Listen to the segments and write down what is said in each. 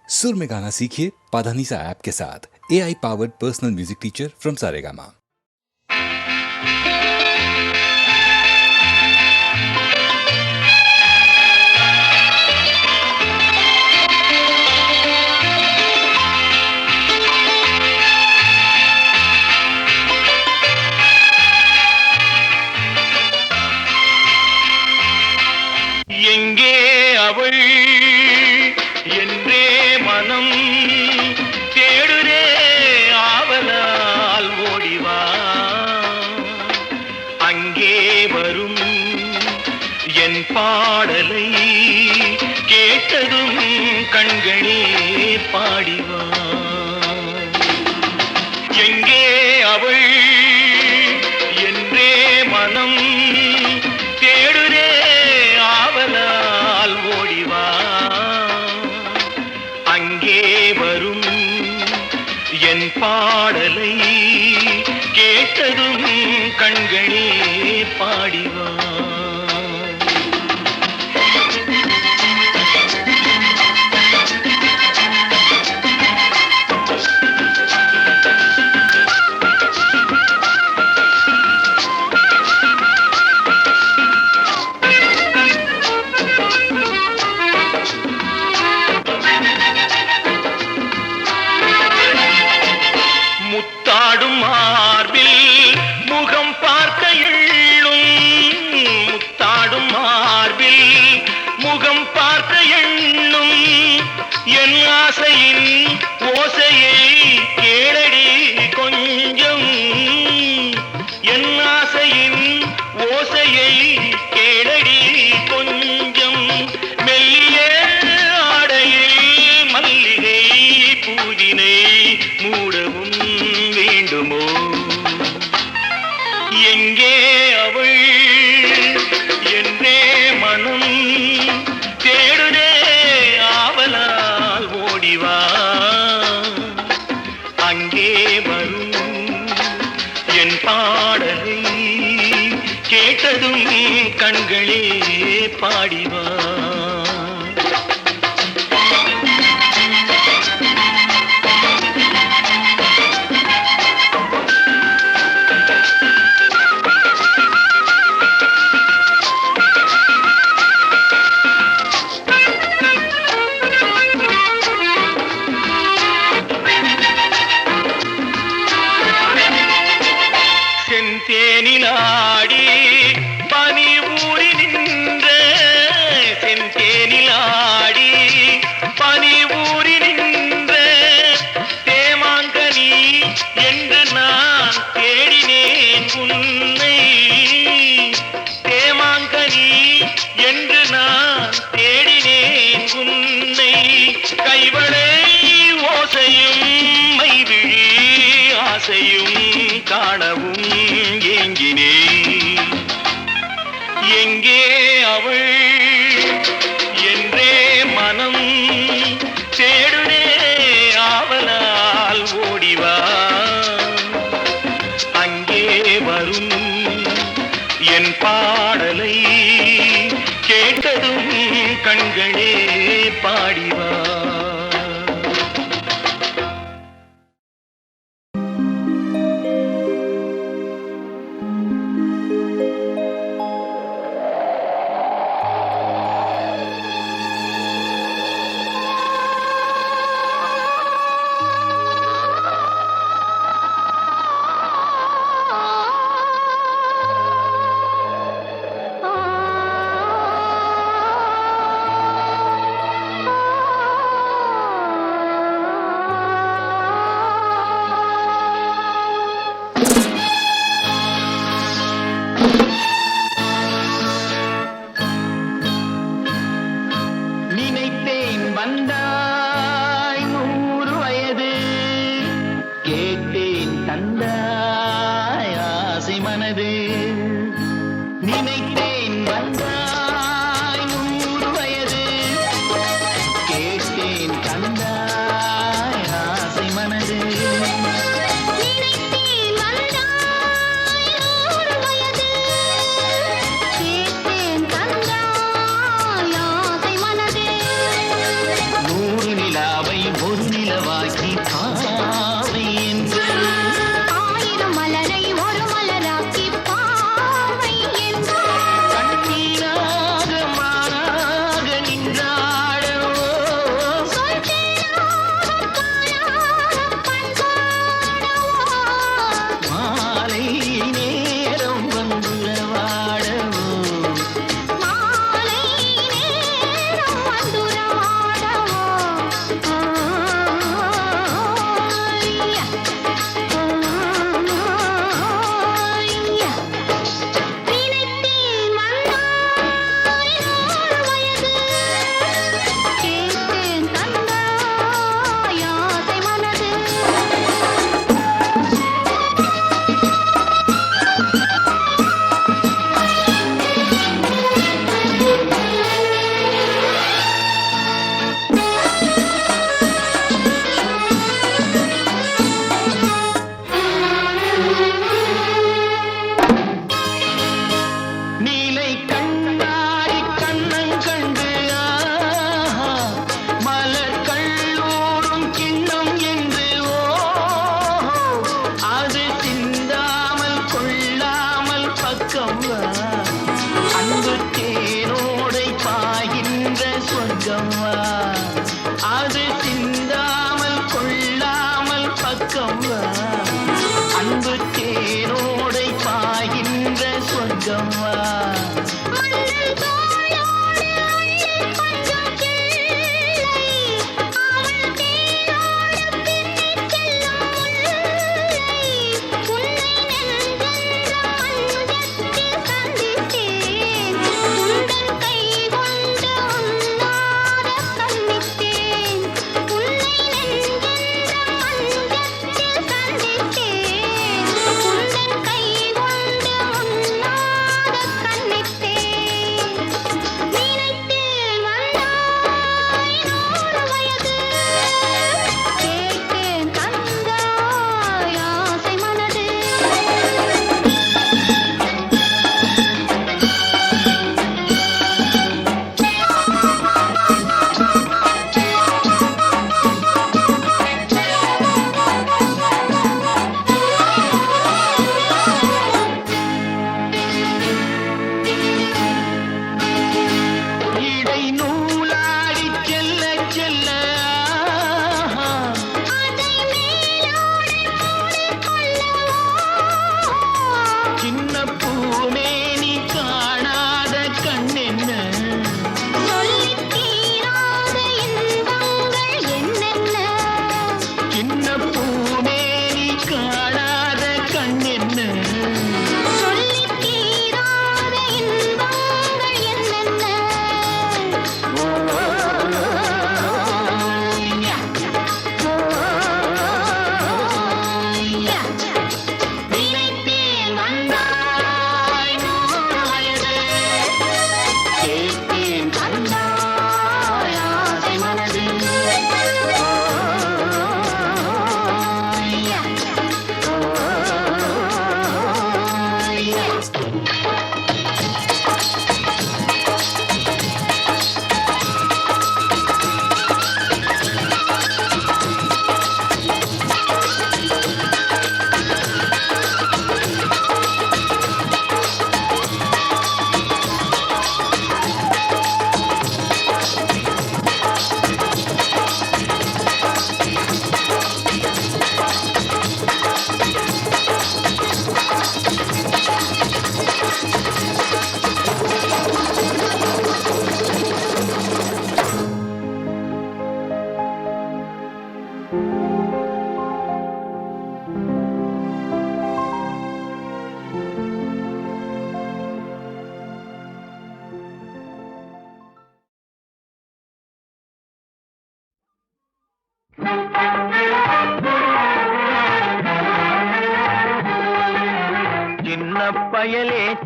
सुर में गाना सीखिए पाधानीसा ऐप के साथ। AI powered personal music teacher from Saregama. எங்கே அவள் என்றே மனம் தேடுதே ஆவலால் ஓடிவா. அங்கே வரும் என் பாடலை கேட்டதும் கண்களே பாடிவா. எங்கே அவள் என்றே மனம் தேடுதே ஆவலால் ஓடிவா. அங்கே வரும் என் பாடலை கேட்டதும் கண்களே பாடிவா. முத்தாடும் மார்பில் முகம் பார்க்க எண்ணும், முத்தாடும் மார்பில் முகம் பார்க்க எண்ணும். என் ஆசையின் ஓசையை கேளடி கொஞ்சம், என் ஆசையின் ஓசையை கேளடி கொஞ்சம். மெல்லிய ஆடையில் மல்லிகை பூவினை மூடவும் வேண்டுமோ. எங்கே அவள் என்றே மனம் தேடுதே ஆவலால் ஓடிவா. அங்கே வரும் என் பாடலை கேட்டதும் கண்களே பாடிவா. செந்தேனிலாடி பனி ஊறி நின்ற, செந்தேனிலாடி பனி ஊறி நின்ற தேமாங்கனி என்று நான் தேடினேன் உன்னை. தேமாங்கனி என்று நான் தேடினேன் உன்னை. கைவளை ஓசையும் மைவிழி ஆசையும் காணவும் ஏங்கினே. எங்கே அவள் என்றே மனம் தேடுதே ஆவலால் ஓடிவா. அங்கே வரும் என் பாடலை கேட்டதும் கண்களே பாடிவா.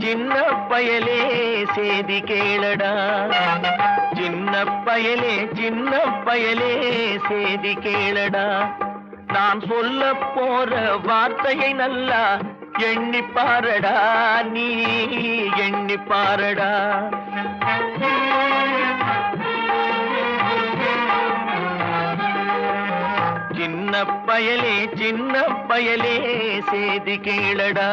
சின்ன பயலே சேதி கேளடா, சின்ன பயலே சேதி கேளடா. நான் சொல்ல போற வார்த்தையை நல்லா எண்ணி பாரடா, நீ எண்ணி பாரடா. சின்ன பயலே சேதி கேளடா.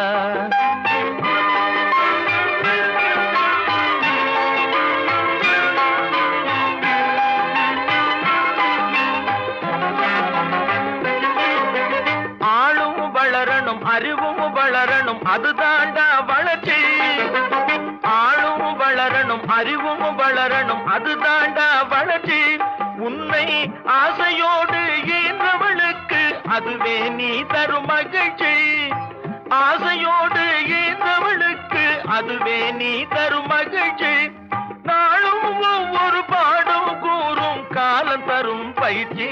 ஆளும் வளரணும், அறிவும் வளரணும், அதுதாண்டா வளர்ச்சி. ஆளும் வளரணும், அறிவும் வளரணும், அதுதாண்டா வளர்ச்சி. உன்னை ஆசையோடு ஈன்றவளுக்கு அதுவே நீ தரும் மகிழ்ச்சி. ஆசையோடு ஈன்றவளுக்கு அதுவே நீ தரும் மகிழ்ச்சி. நாளும் ஒவ்வொரு பாடும் கூறும் காலம் தரும் பயிற்சி.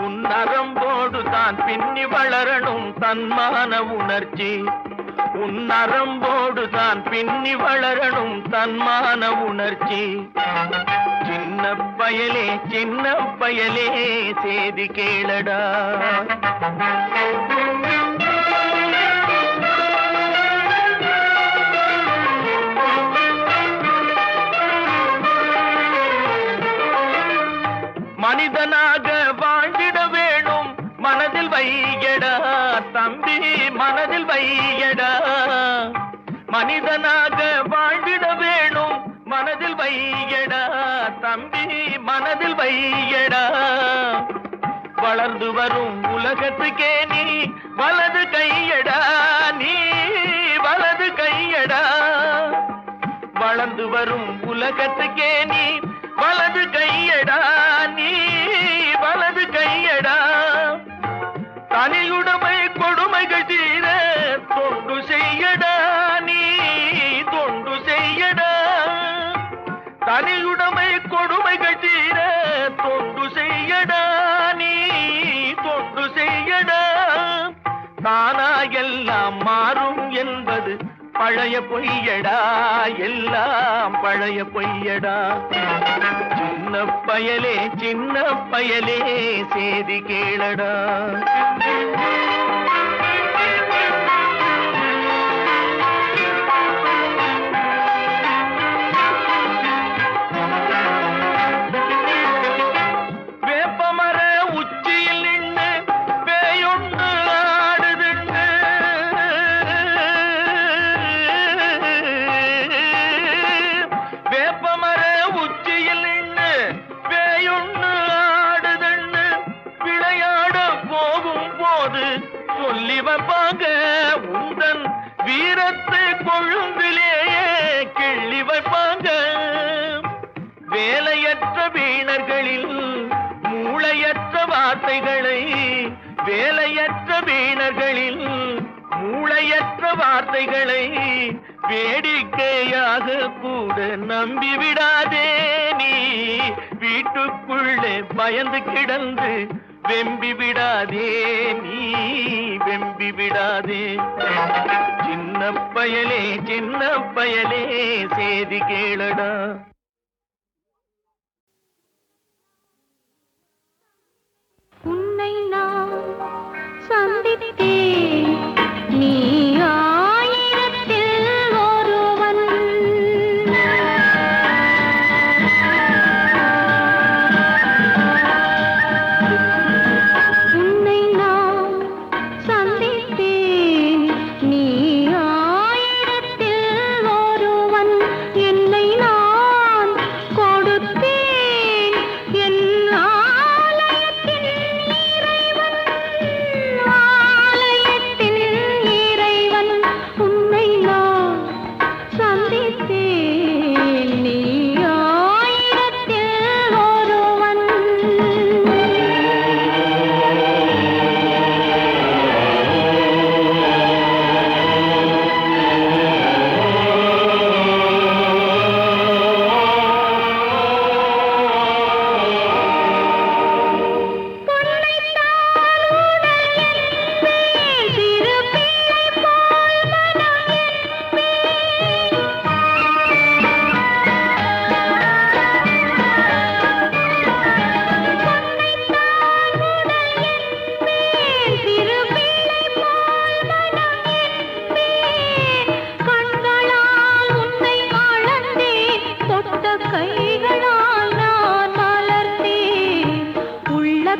உன் நரம்போடு தான் பின்னி வளரணும் தன்மான உணர்ச்சி. உன் நரம்போடு தான் பின்னி வளரணும் தன்மான உணர்ச்சி. சின்ன பயலே சேதி கேளடா. மனிதனாக வாழ்ந்திட வேணும் மனதில் வையடா தம்பி, மனதில் வையடா. மனிதனாக வாழ்ந்திட வேணும் மனதில் வையடா தம்பி, மனதில் வையடா. வளர்ந்து வரும் உலகத்துக்கே நீ வலது கையடா, நீ வலது கையடா. வளர்ந்து வரும் உலகத்துக்கே நீ வலது கையடா, நீ வலது கையடா. தனியுடைமை கொடுமைகள் தீர தொண்டு செய்யடா, நீ தொண்டு செய்யடா. தனியுடைமை கொடுமைகள் தீர தொண்டு செய்யடா, நீ தொண்டு செய்யடா. தானா எல்லாம் மாறும் என்பது பழைய பொய்யடா, எல்லாம் பழைய பொய்யடா. சின்ன பயலே சேதி கேளடா. வேப்பமர உச்சியில் நின்று பேயொன்று ஆடுதுண்டு. வேப்பமர உச்சியில் நின்று பேயொன்று ஆடுதுண்டு. விளையாட போகும் போது சொல்லி வைப்பாங்க உந்தன் வீரத்தை கொழும்பிலேயே கிள்ளி வைப்பாங்க. வேலையற்ற வீணர்களில் மூளையற்ற வார்த்தைகளை, வேலையற்ற வீணர்களில் மூளையற்ற வார்த்தைகளை வேடிக்கையாக கூட நம்பிவிடாதே. நீ வீட்டுக்குள்ளே பயந்து கிடந்து வெம்பி விடாதே, நீ வெம்பி விடாதே. சின்ன பயலே சேதி கேளடா. உன்னை நான் சந்தித்தேன், நீ ஆயிரத்தில் ஒருவன். உன்னை நான் சந்தித்தேன், நீ ஆயிரத்தில் ஒருவன். என்னை நான்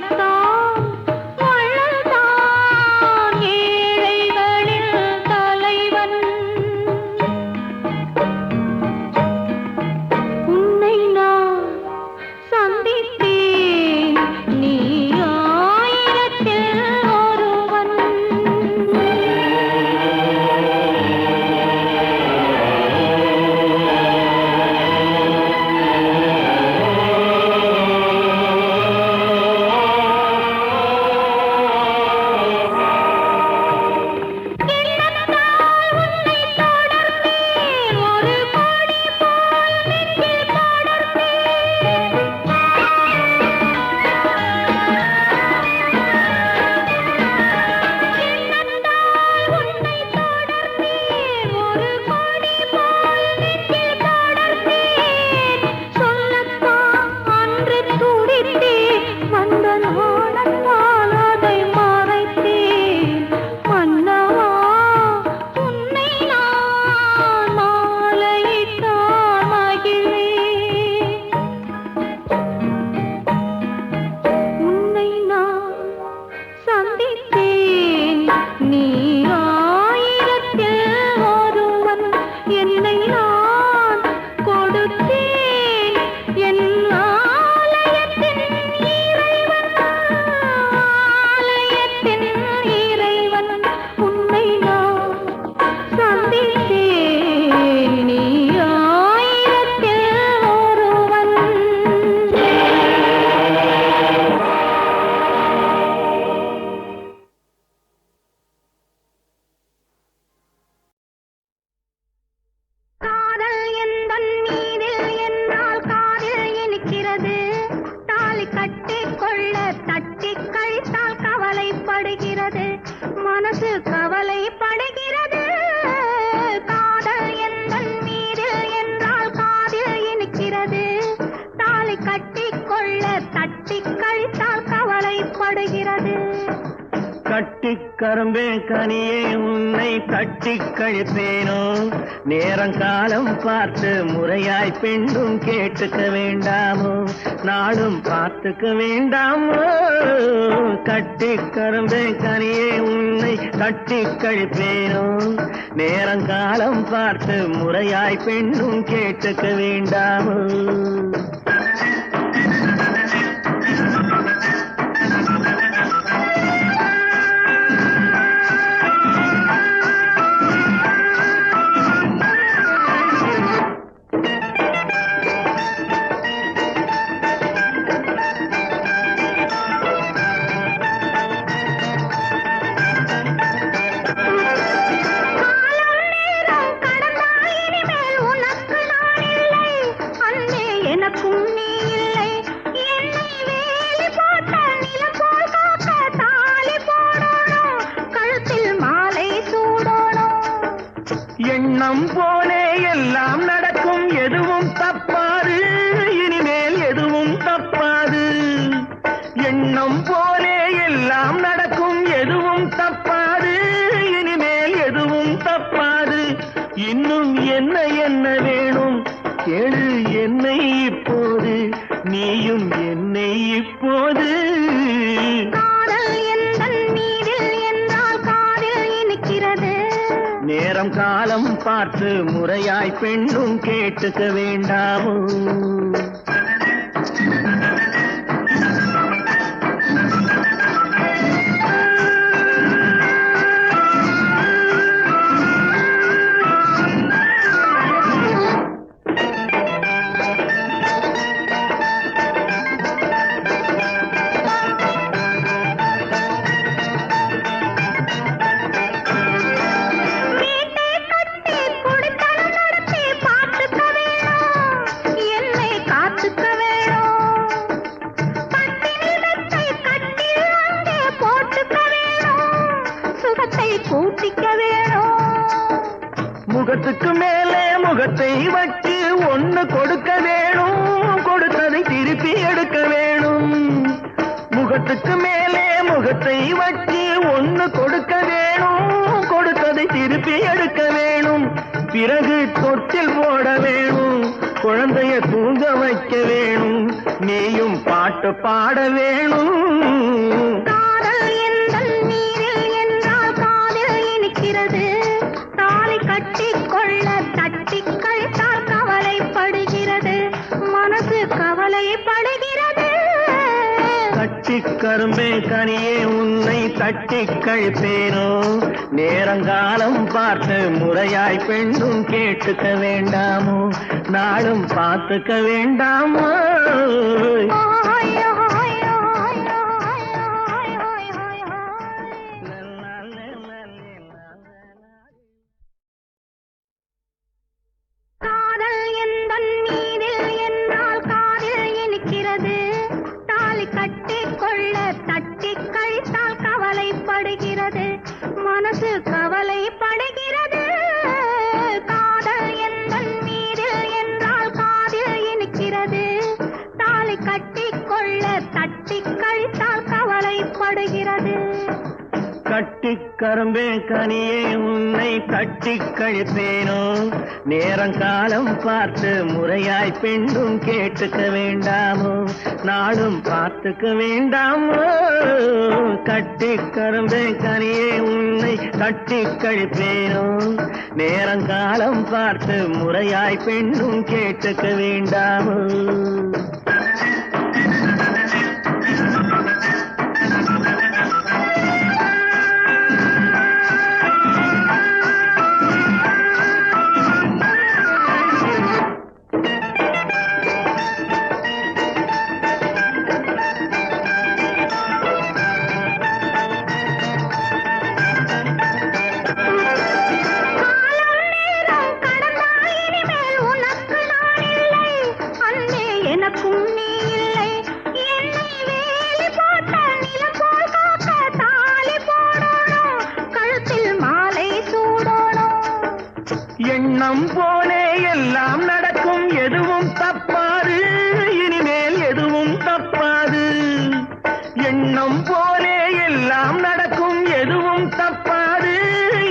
சொல்லத்தான் வள்ளல்தான் ஏழைகளின் தலைவன். உன்னை நான் சந்தித்தேன், நீ ஆயிரத்தில் ஒருவன். மனசு கவலைப்படுகிறது. காதல் எந்தன் மீதில் என்றால் காதில் இனிக்கிறது. தாலி கட்டிக்கொள்ள தட்டி கழித்தால் கவலைப்படுகிறது. கட்டிக் கரும்பே கனியே உன்னை தட்டி கழிப்பேனோ, நேரங்காலம் பார்த்து முறையாய் பெண்ணும் கேட்டுக்க வேண்டாமோ, நாளும் பார்த்துக்க வேண்டாமோ. கட்டிக் கரும்பே கனியே உன்னை தட்டி கழிப்பேனோ, நேரங்காலம் பார்த்து முறையாய் பெண்ணும் கேட்டுக்க வேண்டாமோ. எண்ணம் போலே எல்லாம் நடக்கும், எதுவும் தப்பாது, இனிமேல் எதுவும் தப்பாது. எண்ணம் போலே எல்லாம் நடக்கும், எதுவும் தப்பாது, இனிமேல் எதுவும் தப்பாது. இன்னும் என்ன என்ன வேணும் கேளு என்னை இப்போது, நீயும் என்னை இப்போது. நேரம் காலம் பார்த்து முறையாய் பெண்ணும் கேட்டுக்க வேண்டாமோ. முகத்துக்கு மேலே முகத்தை வச்சு ஒன்னு கொடுக்க வேணும், கொடுத்ததை திருப்பி எடுக்க வேணும். முகத்துக்கு மேலே முகத்தை வச்சு ஒன்னு கொடுக்க வேணும், கொடுத்ததை திருப்பி எடுக்க வேணும். பிறகு தொட்டில் போட வேணும், குழந்தைய தூங்க வைக்க வேணும், நீயும் பாட்டு பாட வேணும். கட்டி கரும்பே கனியே உன்னை தட்டி கழிப்பேனோ நேரங்காலம் பார்த்து முறையாய் பெண்ணும் கேட்டுக்க வேண்டாமோ நாளும் பார்த்துக்க வேண்டாமோ காதல் எந்தன் மீதில் என்னால் காதில் இனிக்கிறது தாலி கட்டி கொள்ள தட்டி கழித்தால் கவலைப்படுகிறது மனசு கவலைப்படுகிறது காதல் எந்தன் மீதில் என்றால் காதில் இனிக்கிறது தாலி கட்டி கொள்ள தட்டி கழித்தால் கவலைப்படுகிறது கட்டி கரும்பே கனியே உன்னை தட்டி கழிப்பேனோ நேரங்காலம் பார்த்து முறையாய் பெண்ணும் கேட்டுக்க வேண்டாமோ நாளும் பார்த்துக்க வேண்டாமோ கட்டி கரும்பே கனியே உன்னை தட்டி கழிப்பேனோ நேரங்காலம் பார்த்து முறையாய் பெண்ணும் கேட்டுக்க வேண்டாமோ எண்ணம் போலே எல்லாம் நடக்கும் எதுவும் தப்பாது இனிமேல் எதுவும் தப்பாது எண்ணம் போலே எல்லாம் நடக்கும் எதுவும் தப்பாது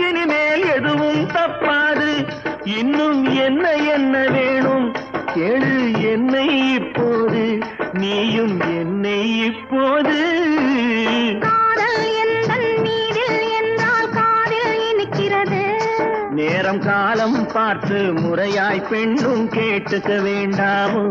இனிமேல் எதுவும் தப்பாது இன்னும் என்ன என்ன வேணும் கேளு என்னை இப்போது நீயும் என்னை இப்போது நேரம் காலம் பார்த்து முறையாய் பெண்ணும் கேட்டுக்க வேண்டாமோ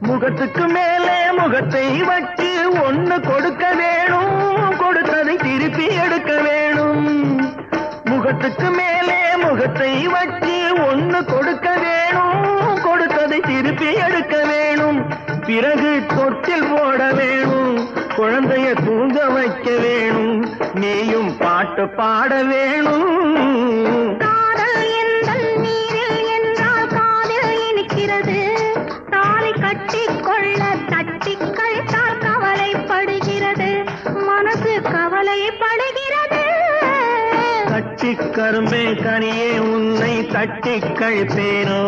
முகத்துக்கு மேலே முகத்தை வச்சு ஒண்ணு கொடுக்க வேணும் கொடுத்ததை திருப்பி எடுக்க வேணும் முகத்துக்கு மேலே முகத்தை வச்சு ஒண்ணு கொடுக்க வேணும் கொடுத்ததை திருப்பி எடுக்க வேணும் பிறகு தொட்டில் போட வேணும் குழந்தைய தூங்க வைக்க வேணும் நீயும் பாட்டு பாட வேணும் கட்டி கரும்பே கனியே உன்னை தட்டி கழிப்பேனோ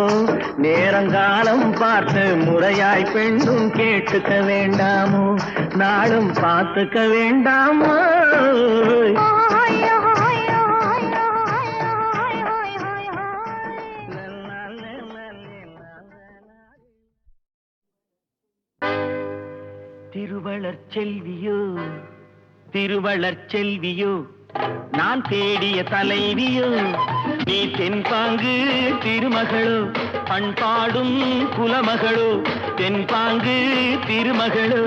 நேரங்காலம் பார்த்து முறையாய் பெண்ணும் கேட்டுக்க வேண்டாமோ நாளும் பார்த்துக்க வேண்டாமோ திருவளர் செல்வியோ திருவளர் செல்வியோ நான் தேடிய தலைவியோ நீ தென்பாங்கு திருமகளோ பண்பாடும் குலமகளோ தென்பாங்கு திருமகளோ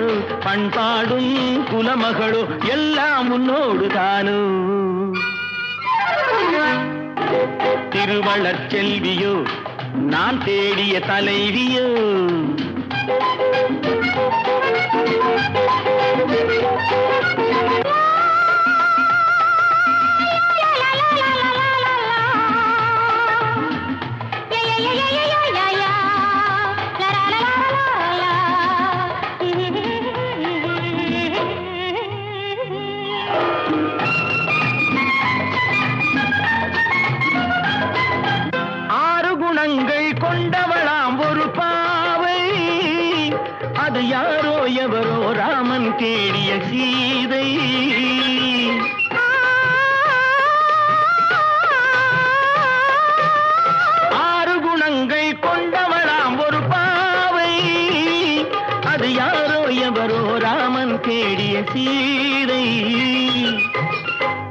பண்பாடும் குலமகளோ எல்லாம் உன்னோடு தானோ திருவளர் செல்வியோ நான் தேடிய தலைவியோ அது யாரோ எவரோ ராமன் தேடிய சீதை. ஆறு குணங்கள் கொண்டவளாம் ஒரு பாவை. அது யாரோ எவரோ ராமன் தேடிய சீதை.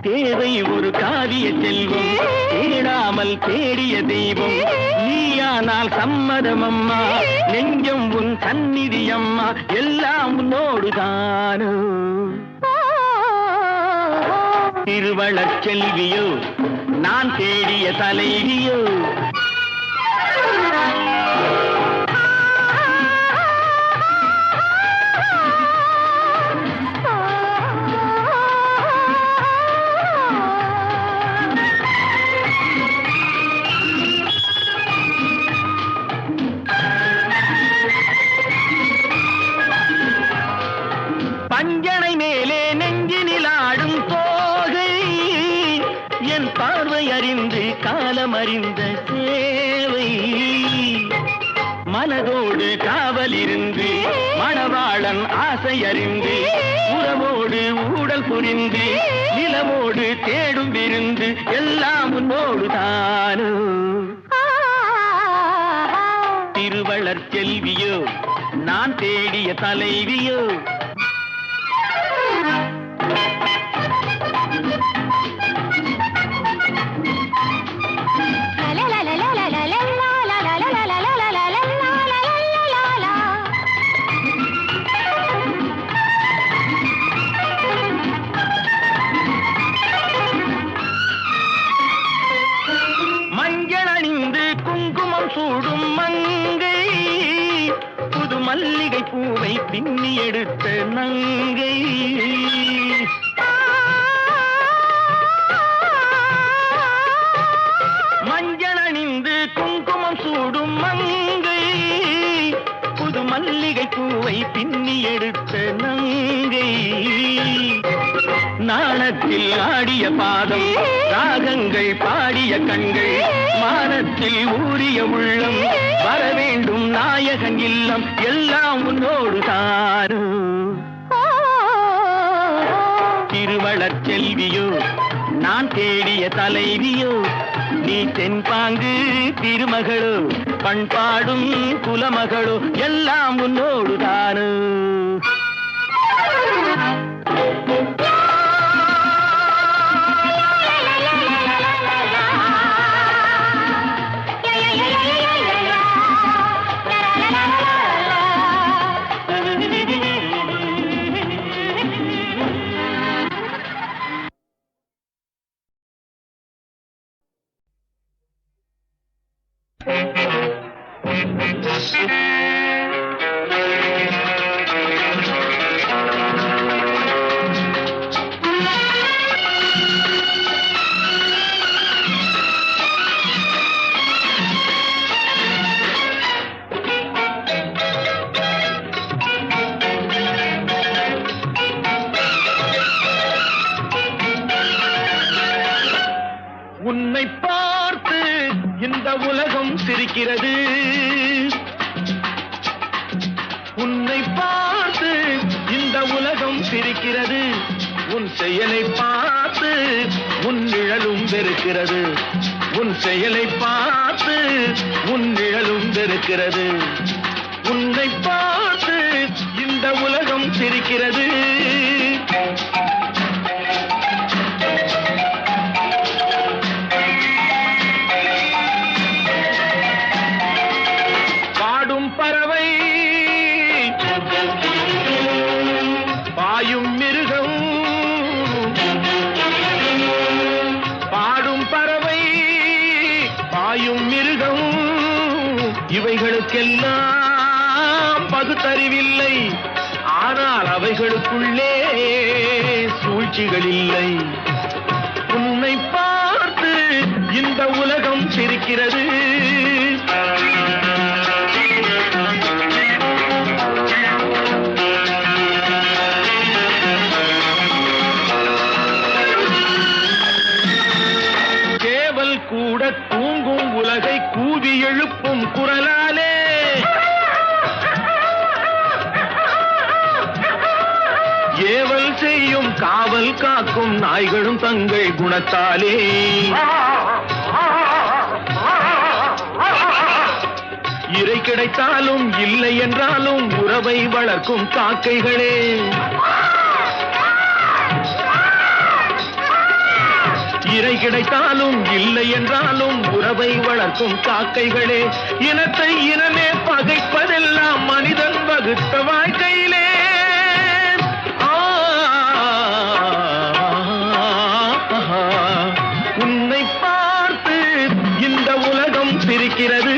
தேவை ஒரு காவிய செல்வம், தேடாமல் தேடிய தெய்வம். நீயானால் சம்மதம் அம்மா, நெஞ்சம் உன் சந்நிதி அம்மா, எல்லாம் உன்னோடுதானோ. திருவளர் செல்வியோ நான் தேடிய தலைவியோ. பஞ்சனை மேலே நெஞ்சினில் ஆடும் தோகை, என் பார்வை அறிந்து காலம் அறிந்த சேவை. மனதோடு காவல் இருந்து மணவாளன் ஆசை அறிந்து, உறவோடு ஊடல் புரிந்து நிலவோடு தேடும் விருந்து, எல்லாம் உன்னோடு தானோ. திருவளர் செல்வியோ நான் தேடிய தலைவியோ. மஞ்சள் அணிந்து குங்குமம் சூடும் மங்கை, புது மல்லிகை பூவை பின்னி எடுத்த நங்கை. மஞ்சள் அணிந்து குங்குமம் சூடும் மங்கை, புது மல்லிகை பூவை பின்னி எடுத்த நங்கை. நாணத்தில் ஆடிய பாதம், ராகங்கள் பாடிய கண்கள், மானத்தில் ஊறிய உள்ளம், வர வேண்டும் நாயகன் இல்லம், எல்லாம் உன்னோடு தானோ. திருவளர் செல்வியோ நான் தேடிய தலைவியோ. நீ தென்பாங்கு திருமகளோ, பண்பாடும் குலமகளோ, எல்லாம் உன்னோடு தானோ. உன்னை பார்த்து இந்த உலகம் சிரிக்கிறது. உன்னை பார்த்து இந்த உலகம் சிரிக்கிறது. உன் செயலை பார்த்து உன் நிழலும் வெறுக்கிறது. உன் செயலை பார்த்து உன் நிழலும் வெறுக்கிறது. உன்னை பார்த்து இந்த உலகம் சிரிக்கிறது. பறவை பாயும் மிருகம், பாடும் பறவை பாயும் மிருகம், இவைகளுக்கெல்லாம் பகுத்தறிவில்லை. ஆனால் அவைகளுக்குள்ளே சூழ்ச்சிகள் இல்லை. உன்னை பார்த்து இந்த உலகம் சிரிக்கிறது. கூட தூங்கும் உலகை கூவி எழுப்பும் குரலாலே ஏவல் செய்யும் காவல் காக்கும் நாய்களும் தங்கள் குணத்தாலே இறை கிடைத்தாலும் இல்லை என்றாலும் உறவை வளர்க்கும் காக்கைகளே. இறை கிடைத்தாலும் இல்லை என்றாலும் உறவை வளர்க்கும் காக்கைகளே. இனத்தை இனமே பகைப்பதெல்லாம் மனிதன் வகுத்த வாழ்க்கையிலே. உன்னை பார்த்து இந்த உலகம் சிரிக்கிறது.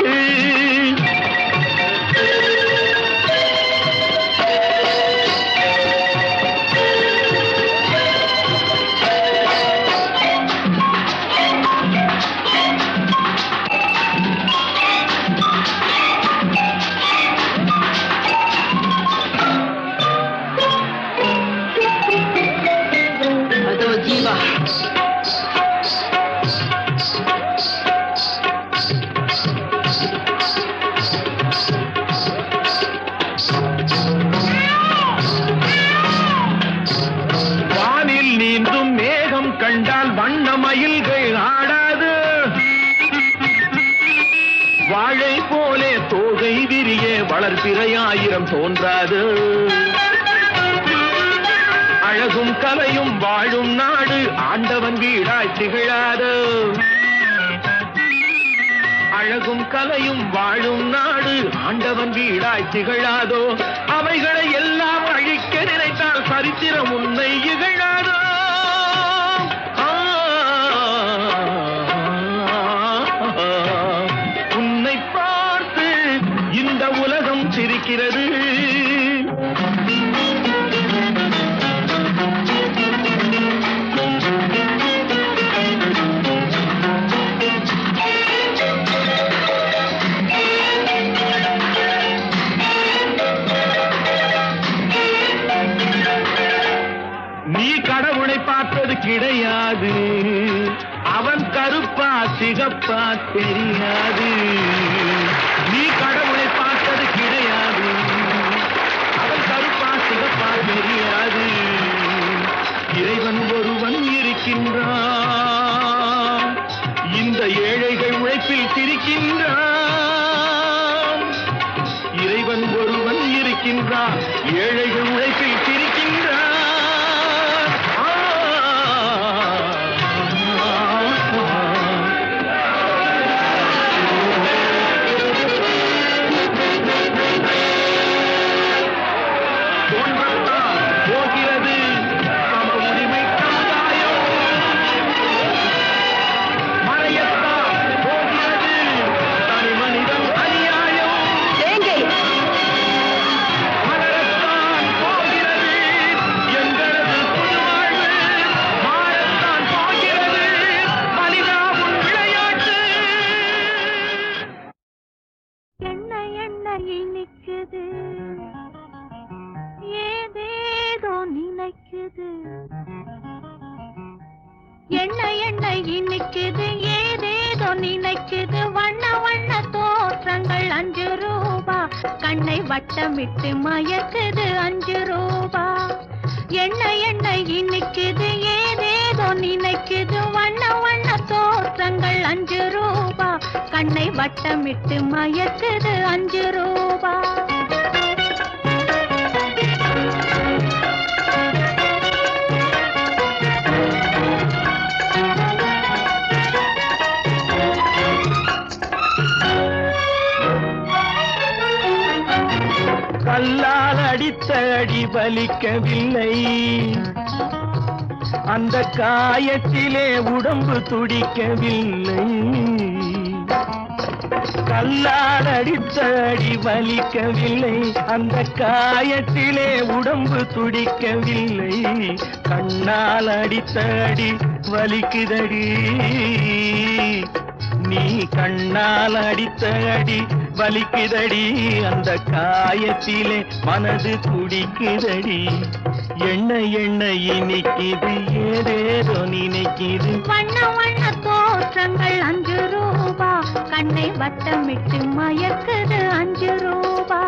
கண்டால் வண்ண மயில்கள் ஆடாது. வாழை போலே தோகை விரிய வளர்பிறையாயிரம் தோன்றாது. அழகும் கலையும் வாழும் நாடு ஆண்டவன் வீடாய் திகழாது. அழகும் கலையும் வாழும் நாடு ஆண்டவன் வீடாய் திகழாதோ. அவைகளை எல்லாம் அழிக்க நினைத்தால் சரித்திரம் உன்னை இகழாதோ. உன்னை பார்த்து இந்த உலகம் சிரிக்கிறது. நீ கடவுளை பார்த்தது கிடையாது. அவன் கருப்பா சிகப்பா தெரியாது. நீ கடவுளை பார்த்தது கிடையாது. அவன் கருப்பா சிகப்பா தெரியாது. இறைவன் ஒருவன் இருக்கின்றான். இந்த ஏழைகள் உழைப்பில் சிரிக்கின்றான். இறைவன் ஒருவன் இருக்கின்றான். ஏழைகள் உழைப்பில் சிரிக்கின்றான். இனிக்குது ஏதேதோ நினைக்குது. வண்ண வண்ண தோற்றங்கள் 5 ரூபா. கண்ணை வட்டமிட்டு மயக்குது 5 ரூபா. எண்ணெய் இனிக்குது ஏதேதோ நினைக்குது. வண்ண வண்ண தோற்றங்கள் 5 ரூபா. கண்ணை வட்டமிட்டு மயக்குது 5 ரூபா. கல்லால் அடித்த அடி பலிக்கவில்லை. அந்த காயத்திலே உடம்பு துடிக்கவில்லை. கல்லால் அடித்த அடி வலிக்கவில்லை. அந்த காயத்திலே உடம்பு துடிக்கவில்லை. கண்ணால் அடித்த அடி வலிக்குதடி. நீ கண்ணால் அடித்த அடி வலிக்குதடி. அந்த காயத்திலே மனது துடிக்குதடி. எண்ணெய் இனிக்குது ஏதேதோ நினைக்குது. வண்ண வண்ண தோற்றங்கள் 5 ரூபா. கண்ணை வட்டமிட்டு மயக்குது 5 ரூபா.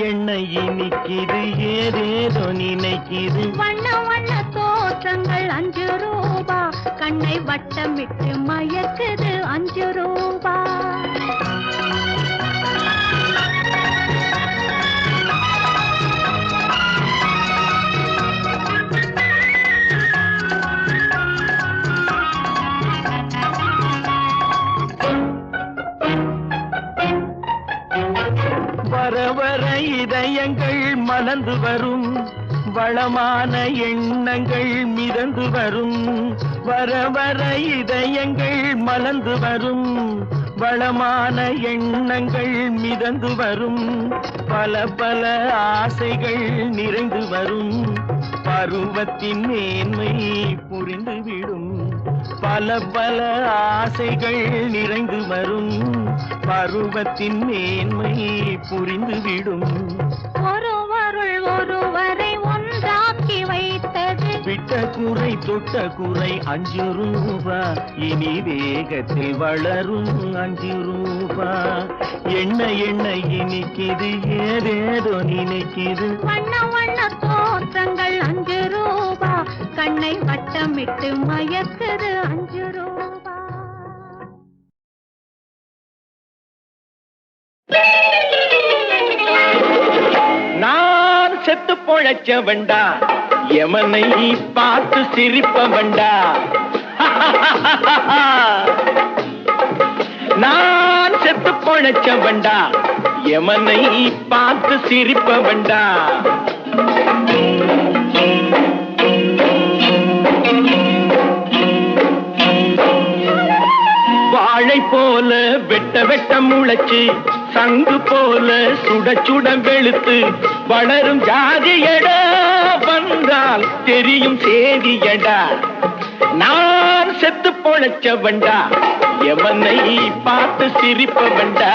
எண்ணெய் இனிக்குது ஏதேதோ நினைக்குது வண்ண வண்ண தோற்றங்கள் 5 ரூபா கண்ணை வட்டமிட்டு மயக்குது 5 ரூபா வர வர இதயங்கள் மலர்ந்து வரும் வளமான எண்ணங்கள் மிதந்து வரும் வர வர இதயங்கள் மலர்ந்து வரும் வளமான எண்ணங்கள் மிதந்து வரும் பல பல ஆசைகள் நிறைந்து வரும் பருவத்தின் மேன்மை புரிந்துவிடும் பல பல ஆசைகள் நிறைந்து வரும் பருவத்தின் மேன்மை புரிந்துவிடும் ஒருவருள் ஒருவரை ஒன்றாக்கி வைத்தது விட்ட குறை தொட்ட குறை 5 ரூபா இனி வேகத்தில் வளரும் 5 ரூபா எண்ணெய் இனிக்குது ஏதேதோ நினைக்குது வண்ண வண்ண தோற்றங்கள் 5 ரூபா கண்ணை வட்டமிட்டு மயக்குது 5 ரூபா நான் செத்து பொழைச்ச வேண்டா எமனை பார்த்து சிரிப்ப வேண்டா நான் செத்து பொழைச்ச வேண்டா எமனை பார்த்து சிரிப்ப வேண்டா வாழை போல வெட்ட வெட்ட முளைச்சு சங்கு போல சுட சுட வெளுத்து வளரும் ஜாதியடா வந்தால் தெரியும் சேதியடா நான் செத்து பொழைச்ச வேண்டா எவனை பார்த்து சிரிப்ப வேண்டா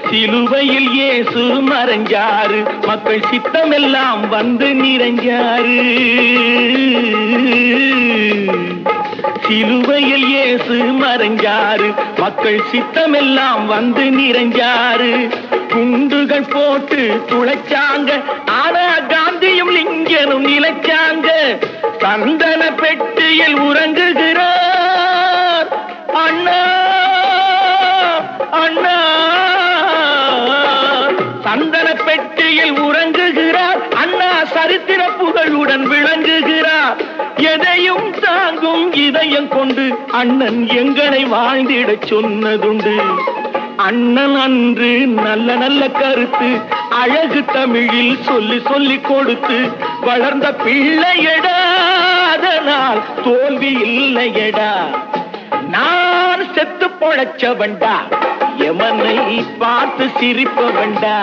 சிலுவையில் இயேசு மறைஞ்சாரு மக்கள் சித்தமெல்லாம் வந்து நிறைஞ்சாரு சிலுவையில் இயேசு மறைஞ்சாரு மக்கள் சித்தமெல்லாம் வந்து நிறைஞ்சாரு குண்டுகள் போட்டு துளைச்சாங்க ஆனா காந்தியும் லிங்கனும் நிலைச்சாங்க சந்தன பெட்டியில் உறங்குகிறார் அண்ணா அண்ணா சந்தன பெட்டியில் உறங்குகிறார் அண்ணா சரித்திர புகழுடன் விளங்குகிறார் எதையும் தாங்கும் இதயம் கொண்டு அண்ணன் எங்களை வாழ்ந்திடச் சொன்னதுண்டு அண்ணன் அன்று நல்ல நல்ல கருத்து அழகு தமிழில் சொல்லி சொல்லி கொடுத்து வளர்ந்த பிள்ளையடா அதனால் தோல்வி இல்லையடா நான் செத்து பொழைச்ச வேண்டா எமனை பார்த்து சிரிப்ப வேண்டா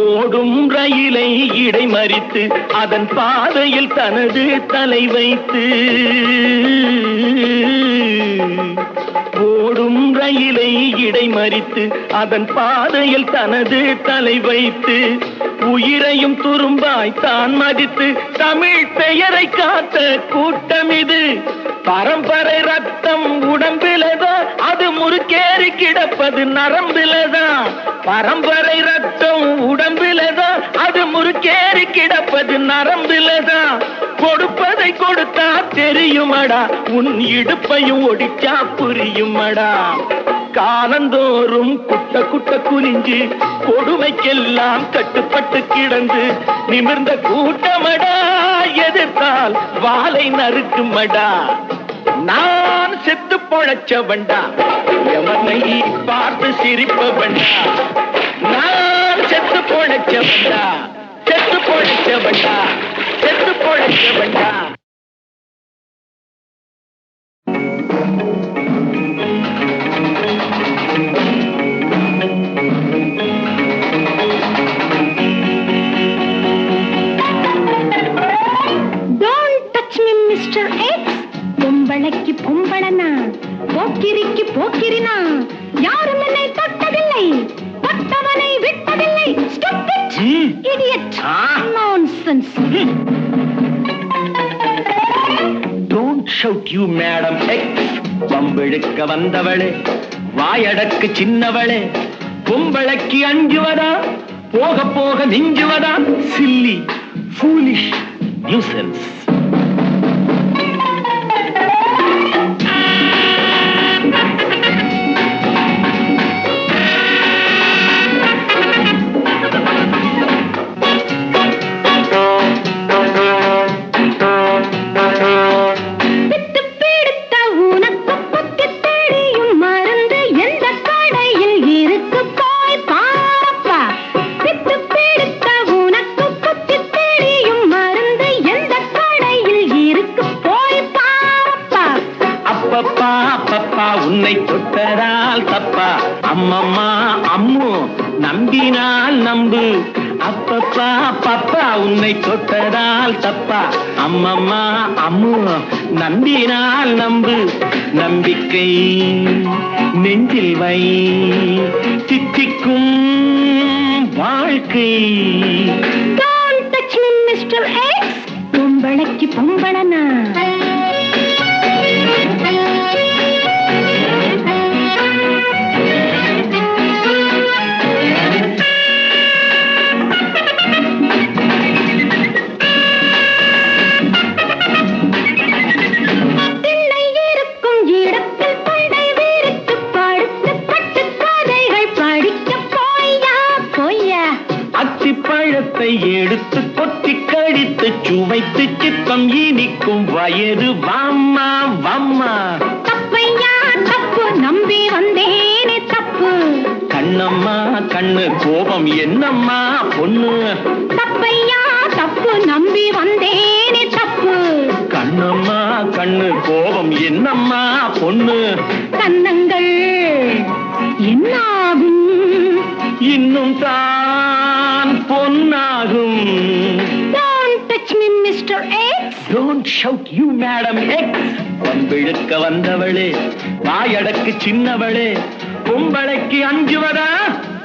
ஓடும் ரயிலை இடைமறித்து அதன் பாதையில் தனது தலை வைத்து ஓடும் ரயிலை இடைமறித்து அதன் பாதையில் தனது தலை வைத்து உயிரையும் துரும்பாய் தான் மதித்து தமிழ் பெயரை காத்த கூட்டம் இது பரம்பரை ரத்தம் உடம்பிலதான் அது முறுக்கேறி கிடப்பது நரம்பிலதான் பரம்பரை ரத்தம் உடம்பிலதான் அது முறுக்கேறி கிடப்பது நரம்பிலதான் கொடுப்பதை கொடுத்தா தெரியுமடா உன் இடுப்பையும் ஒடிச்சா புரியுமடா காலந்தோறும் குட்ட குட்ட குனிஞ்சு கொடுமைக்கெல்லாம் கட்டுப்பட்டு கிடந்து நிமிர்ந்த கூட்டமடா, எதிர்த்தால் வாளை நறுக்குமடா. நான் செத்து பொழைச்சவன்டா, எவனை பார்த்து சிரிப்பவன்டா. நான் செத்து பொழைச்சவன்டா, செத்து பொழைச்சவன்டா, செத்து பொழைச்சவன்டா. பொம்பளைக்கு பொம்பளனா, போக்கிரிக்கு போக்கிரினா, யாரும் என்னை தொட்டதில்லை, தொட்டவனை விட்டதில்லை. Stupid, idiot, nonsense. Don't shout you madam X. பம்பிழுக்க வந்தவளே, வாயடக்கு சின்னவளே, பொம்பளைக்கு அஞ்சுவதா, போக போக மிஞ்சுவதா? Silly, foolish, nuisance. உன்னை தொட்டதால் தப்பா, அம்மம்மா அம்மு நம்பினால் நம்பு. அப்பப்பா பப்பா உன்னை தொட்டதால் தப்பா, அம்மம்மா அம்மு நம்பினால் நம்பு. நம்பிக்கை நெஞ்சில் வை, தித்திக்கும் வாழ்க்கை. Don't touch me, Mr. X. பொம்பளைக்கு பொம்பளனா. பழத்தை எடுத்து கொத்தி கழித்து சுவைத்து சித்தம் இனிக்கும் வயது வாம்மா வாம்மா. தப்பையா தப்பு, நம்பி வந்தேனே தப்பு. கண்ணம்மா கண்ணு கோபம் என்னம்மா பொண்ணு. தப்பையா தப்பு, நம்பி வந்தேனே தப்பு. கண்ணம்மா கண்ணு கோபம் என்னம்மா பொண்ணு. கண்ணங்கள் என்னாகும், இன்னும் தான் பொன்னாகும். Don't touch me, Mr. X. Don't shout you madam X. பம்பிழுக்க வந்தவளே, வாயடக்கு சின்னவளே, பொம்பளைக்கு அஞ்சுவதா,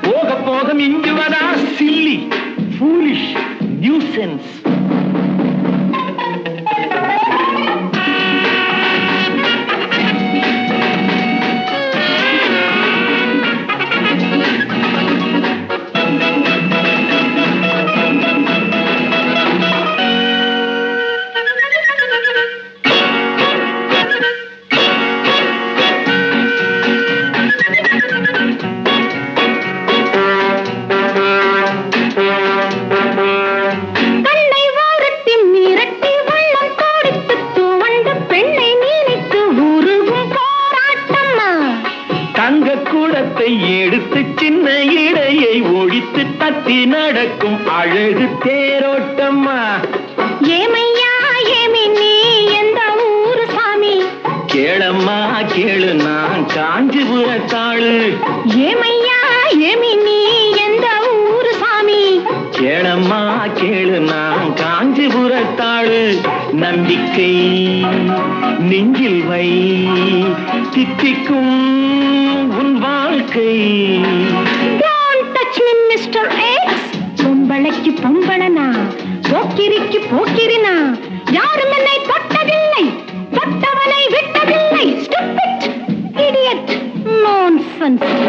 போக போக மிஞ்சுவதா? Silly, foolish, nuisance. எடுத்து சின்ன இடையை ஒழித்து தத்தி நடக்கும் அழகு தேரோட்டம்மா. ஏமையா ஏமி நீ எந்த ஊரு சாமி? கேளம்மா கேளு, நான் காஞ்சிபுரத்தாளு. ஏமையா ஏமி நீ எந்த ஊரு சாமி? கேளம்மா கேளு, நான் காஞ்சிபுரத்தாளு. நம்பிக்கை நெஞ்சில் வை, தித்திக்கும் உன் வாழ்க்கை. Don't touch me, Mr. X. பொம்பளைக்கு பொம்பளனா, போக்கிரிக்கு போக்கிரினா, யாரும் என்னை தொட்டதில்லை, தொட்டவனை விட்டதில்லை. Stupid, idiot, nonsense.